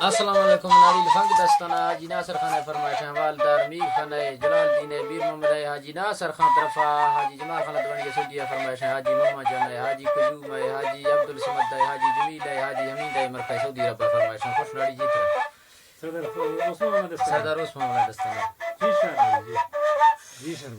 السلام علیکم ناری الفنگ دستانہ حاجی ناصر خان فرمائش حوالدار میگ خانہ جلال دین بیر محمد حاجی ناصر خان طرفہ حاجی جمال خان دونی سعودیہ فرمائش حاجی محمد جان حاجی قیوم حاجی عبد الصمد حاجی جمیل حاجی حمید مرکز سعودی عرب فرمائش خوش ناری جیت سردار عثمان دستانہ جی سر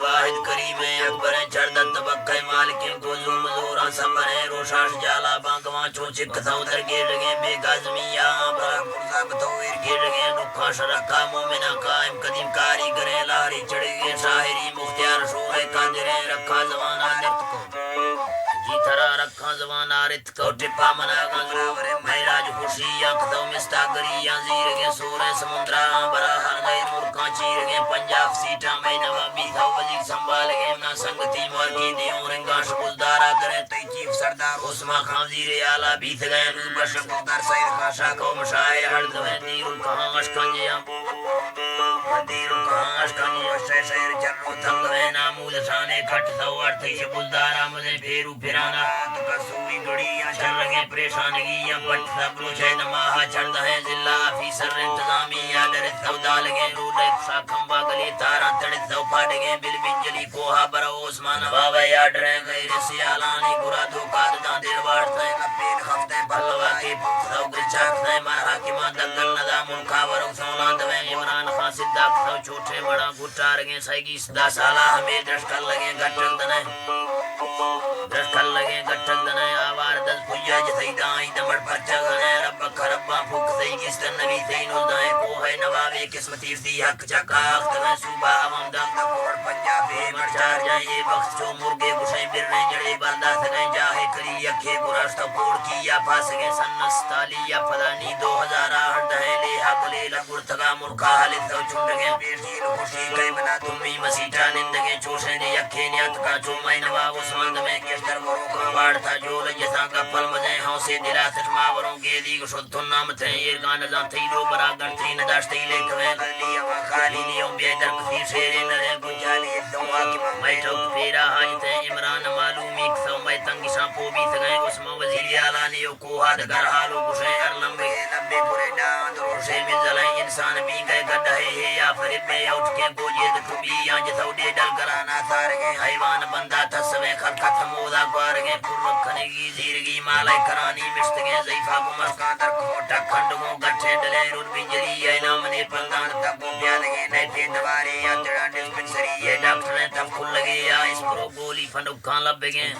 واحد کریم اکبر چردت طبقہ مالک کو ظلم زورا صبر روشاش جالا بانکواں چوچک تھو درگے لگے بے گازمیہ برا پرزا بتویر کے لگے نکھا شرکا مومنہ قائم قدیم کاری گرے لہری چڑھے شاہری مختیار شورے قادرے رکھا زمانہ نفت کو جی تھرا رکھا زبان آرت کو ٹپا منا گنگراورے مہراج خوشی اکھتو مستاگری زیر کے سورے سمندرہ برا ہر گئے مرکاں چیر گئے پنجاب سیٹا میں نوابی تھا وزیر سنبھال گئے نا سنگتی مارکی دیوں رنگا شکلدارا درے تی چیف سردار عثمان خان زیر آلہ بیت گئے روز بشکلدار سید خان شاکو مشاہر ہر دویں دیروں کہاں اشکنجیاں دیروں کہاں اشکنجیاں شہر چرو تھنگویں نامود شانے کھٹ تھو ارتھی شکلدارا مجھے پھیرو پھرانا ہاتھ کا سوئی گڑیاں چل رگیں پریشانگیاں پٹ تھبلو شہد ماہا چڑھ دہیں ضلع آفیسر انتظامیہ ڈرت تھو دالگیں رولے کشا کھمبا گلی تارا تڑت تھو پھاڑگیں بل بنجلی کوہا برو عثمان بابا یا ڈریں غیر سیالانی گرا دھوکا دداں دیر وارتیں اپین خفتیں پھلوا کی پک تھو گلچاک تھیں مر حاکمہ دگل نظام ملکا ورک سولان دویں عمران خان صداق تھو چھوٹے بڑا گھٹا رگیں سائیگی صدا سالہ ہمیں درشکل لگیں گھٹک دنیں درشکل لگیں گھٹک دنیں آوار دل پویا جتائی دائیں دمڑ پرچا گنیں رب خربا پھوک سئی کستن نبی تین دائیں کوہ نوابے قسمتی فتی حق چکا اختویں صوبہ عوام دل دکوڑ پنجابی مرچار جائیں یہ وقت جو مرگے گشیں برنے جڑے بردہ سگیں جاہے کری یکھے گراشتا پوڑ کی یا پاسگیں سنستالی یا پدانی 2008 دہیں لے حق لے لگڑ تگا مرکا حالت تو چھنڈگیں پیشی خوشی کئی بنا تمی مسیٹا نندگیں چوشیں دے یکھے نیت کا چومائی نواب عثمان میں کشتر وروں کا وار تھا جو لجساں کا پل مزیں ہاں سے دلا تشما وروں کے دیگ شدتن نام تھیں یہ گانزاں تھیلو برا گرتی نداشتی لے کویں گلی اما خالی لیوں بیدر کفیر شیرے نرے گنجالی ادھوں آکمہ میں ٹوک پیرا حاجتیں عمران معلومی کسو میں تنگشاں پوبی تگیں عثمان وزیر آلانیو کوہا دگر حالو گشیں ارلمبے لبے پورے ڈاند روشے میں زلیں انسان بھی گئے گڑھے ہے یا فرب میں اٹھ کے گوجے دکھبی یا جتھو دے ڈل گرانا تارگیں حیوان بندہ تسویں خلقت مودا گوارگیں پر رکھنگی زیرگی مالائی کرانی مشتگیں زیفہ کو مسکان در کھوٹا کھنڈگوں گٹھیں ڈلیں رود بجلی اینا منے پلدان تکوں پیادگیں نئے پہ دوارے یا تڑا ڈسپنسری یہ ڈاکٹریں تب کھل لگے یا اس پرو گولی پھنڈکان لبگیں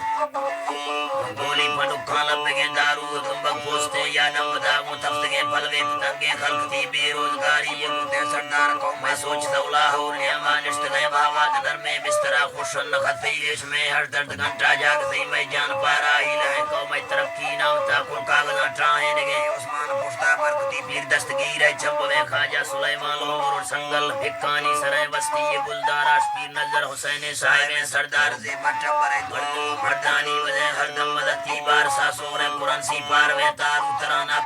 گولی پھنڈکان لبگیں دارو دنبک پوستے یا نمدہ متفتگیں پلوے پتنگیں خلقتی بے روزگاری یہ گھتے سردار کو میں سوچتا لاہور نیاما نشتگیں بھاوات در میں بسترہ خوشن نخط پیش میں ہر درد گھنٹا جاگتی میں جان پارا ہی لائیں کو میں ترقی نامتا کل کاغذاں ٹرائیں نگیں عثمان پشتا برکتی پیر دستگیر ہے چمب میں خواجہ سلیمان لوگر سنگل پھکانی سرائیں وستی یہ گلدار آشپیر نظر حسین صاحب سردار زیبت چمبر مردانی وزیں ہر دم مدتی بار ساسور قرآن سی پارویں تارو ترانا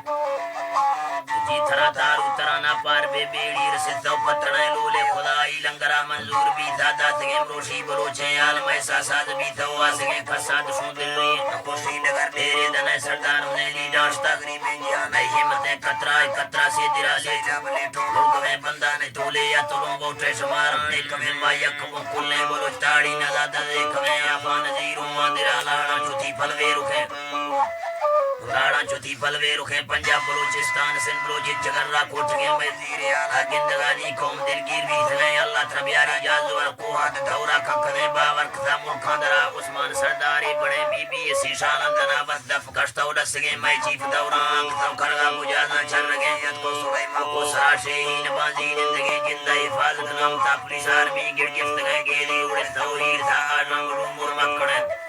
جی تھرا تارو ترانا پار بے بیڑی رسدو پترائیں لولے خدای لنگرہ منظور بھی دادا تگیں روشی بروچیں عالم ایسا ساز بھی تو آسگیں کساد شون دلی خوشی نگر ڈیرے دنائے سردار نیلی ڈاشتا غریبیں جہاں ای حمتیں کترہ سے درازے جابلے ٹھوڑگویں بندہ نے ٹولے یا تلوں گوٹے شمارنے کمیں مایا کبوں کلیں بلوچ تاڑی نزادہ دے کمیں آفان زیروں ماندرہ لاڑا چھتی پھلوے رکھیں لاڑا چوتھی پلوے رکھیں پنجاب بلوچستان سندھ بلوچ جگرہ کوٹھگیں وزیر اعلیٰ گندگانی قوم دلگیر بھی تھلیں اللہ تربیاری جازور کوہات دورہ کھکھیں باور کھتا ملکان درہ عثمان سرداری بڑے بی بی اسی شالان دنا بس دف کشتا اڈسگیں میں چیف دوران کھتا کھڑگا مجازہ چل رگیں ید کو سلیمہ کو سراشین بازی نندگیں جندہ حفاظت نامتا پولیس آرمی گڑ گفتگیں گیلی اڑس توحیر تھا رنگ رومور مکڑیں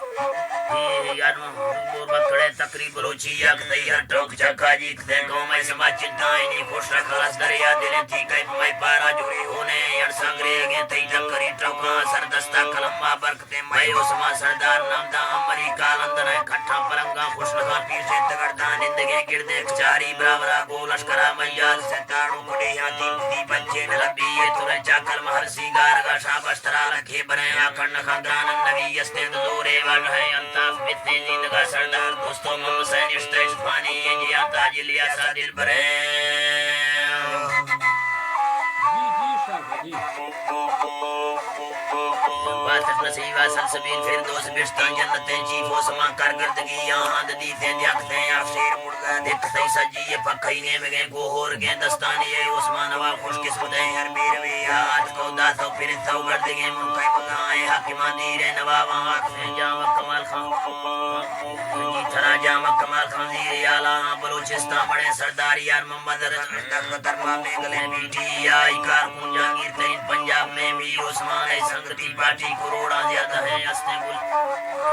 بڑے تقریب بلوچی یک تیار ٹوک چکا جی کتے گاؤں میں سما چلتائیں نہیں خوش رکھاس دریا دلیں تھی کئی میں پارا جوڑی ہونے یر سنگرے گے تھی ٹکری ٹوکاں سر دستا کلمہ برکتے میں اسما سردار نام دا امری کالندن ہے کھٹا پلنگا خوش رکھا پیشے تگردان اندگے گردے کچاری براورا گولش کرا میال سے تاڑو کڑی ہاتھی بدی بچے نلبی یہ تورے چاکل مہر سیگار گا شابش ترا لکھے برے آکھن خاندان نبی استید زورے وڈ ہے الطاف بتنے زندگا سردار دوستو محمد حسین اشتہ شفانی یہ جیا تاج الیاسا دل برے واسط نصیبہ سلسبیل فردوس بشتان جنتیں چیف و سما کارگردگی یہاں ددیتیں دیکھتیں افشیر مڑگا دیکھتیں سجی یہ پکھائینے میں گئے گوہور گئے دستانی یہ عثمان نواب خوش قسمتیں ہر بیروی آت کو داتو پھر تھو گردگیں ملکہ مکائیں حاکمان دیرے نواب آکھیں جامع کمال خان جی تھرا جامع کمال خان زیر آلہ بلوچستان بڑے سردار یار محمد رجب دربا میں گلے بیٹی آئی کارکن جہانگیر ترین پنجاب میں میر عثمان ہے سنگتی پارٹی کروڑا زیادہ ہیں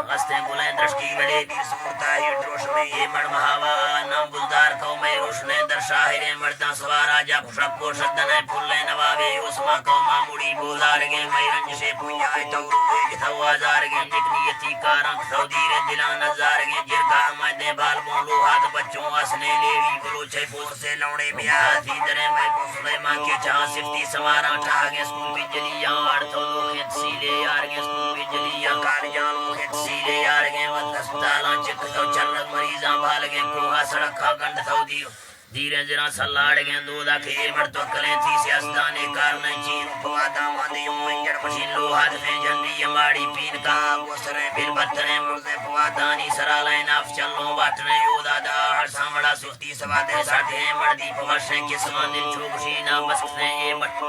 ہستے گلیں درشکی بڑے دیر سورتا ہے ڈروش میں یہ مڑ مہاوا نام بلدار کو میں روشنے در شاہر مردان سوارا جا خوشک کو شدن ہے پھلے نوابے عثمان کو معمولی بولار گے میں رنج سے پویا ہے تو روئے جتھو آزار گے نکنیتی کاران کھو دیر دلان ازار گے جرگا مائدے بال بولو ہاتھ بچوں اسنے لیوی بلوچے پوس سے لوڑے بیاتی درے میں پوسلے ماں کے چاہ سفتی سوارا ٹھاگے سکول بھی جلیاں آڑتو دو خیت سیلے آرگے سکول بھی جلیاں کارجانوں خیت سیلے آرگے وقت اسپتالاں چکتو چلک مریضاں بھالگے کوہا سڑکھا گنڈ تھو دیو دیرے زرا سلاڑ گئے دودا کھیر مرتو کلیں تھی سیاستانے کارنیں چین پوا دامان دیوں انجر مشین لوہاد میں جنری یماڑی پین کا گوسریں بل بطریں مرزے پوا دانی سرالیں ناف چلوں باٹریں یودا دا ہر سامڑا سفتی سوادے ساٹھیں مردی پوشیں کسوان دل چوکشی نام بسکتیں یہ مٹ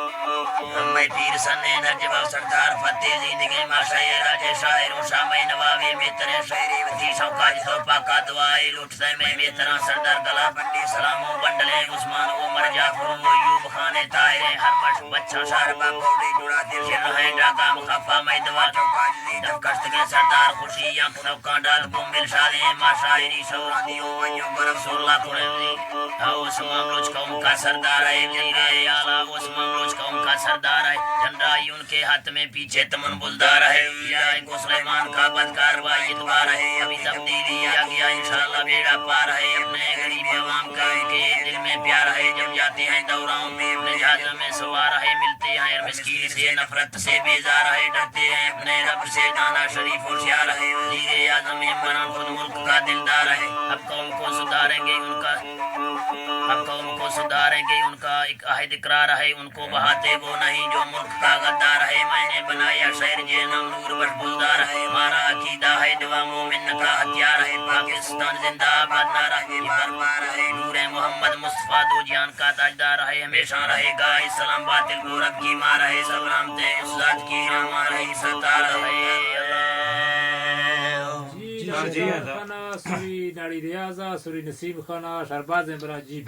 ہمیں پیر سنیں نرجبہ سردار فتح زندگی ما شایر راجے شاہروں شامی نواوی میتریں شہری وزی شوکاج سو پاکا دوائی لوٹتے میں میتران سردار گلا بندی سلاموں بندلے عثمان عمر جعفر ایوب خان طاہر ہر مش بچہ شاربہ بوڑی جڑا دل شر ہے ڈاکا مخفا میں دوا چوکاج دی دفکشت کے سردار خوشی ینک سوکان ڈال بمبل شادیں ما شاعری شوران دیو ونیو برف سولہ کھڑی او عثمان ملوچ قوم کا سردار ہے جنرے آلہ عثمان ملوچ قوم کا سردار ہے جنرائی ان کے ہاتھ میں پیچھے تمن بلدار ہے یہ کو سلیمان کا بدکار بائی اتبار ہے ابھی تبدیلی آ گیا انشاءاللہ بیڑا پار ہے اپنے غریب عوام کا کے دل میں پیار ہے جب جاتے ہیں دوراؤں میں اپنے جہاز میں سوار ہے ملتے ہیں مسکین سے نفرت سے بیزار ہے ڈرتے ہیں اپنے رب سے دانا شریف ہوشیار ہے وزیر اعظم عمران خود ملک کا دلدار ہے اب قوم کو سدھاریں گے ان کا ایک عہد اقرار ہے ان کو بہاتے وہ نہیں جو ملک کا غدار ہے میں نے بنایا شہر جہنم نور بش بلدار ہے ہمارا عقیدہ ہے دعا مومن کا ہتھیار ہے پاکستان زندہ آباد نعرہ ہے بار بار ہے نور محمد مصطفیٰ دو جان کا تاجدار ہے ہمیشہ رہے گا اسلام باطل کو رب کی ماں رہے سب رحمتیں اس ذات کی راما رہی ستار ہے جی خانہ سوری ناڑی ریاضہ سوری نسیم خانہ شرباز امرا جی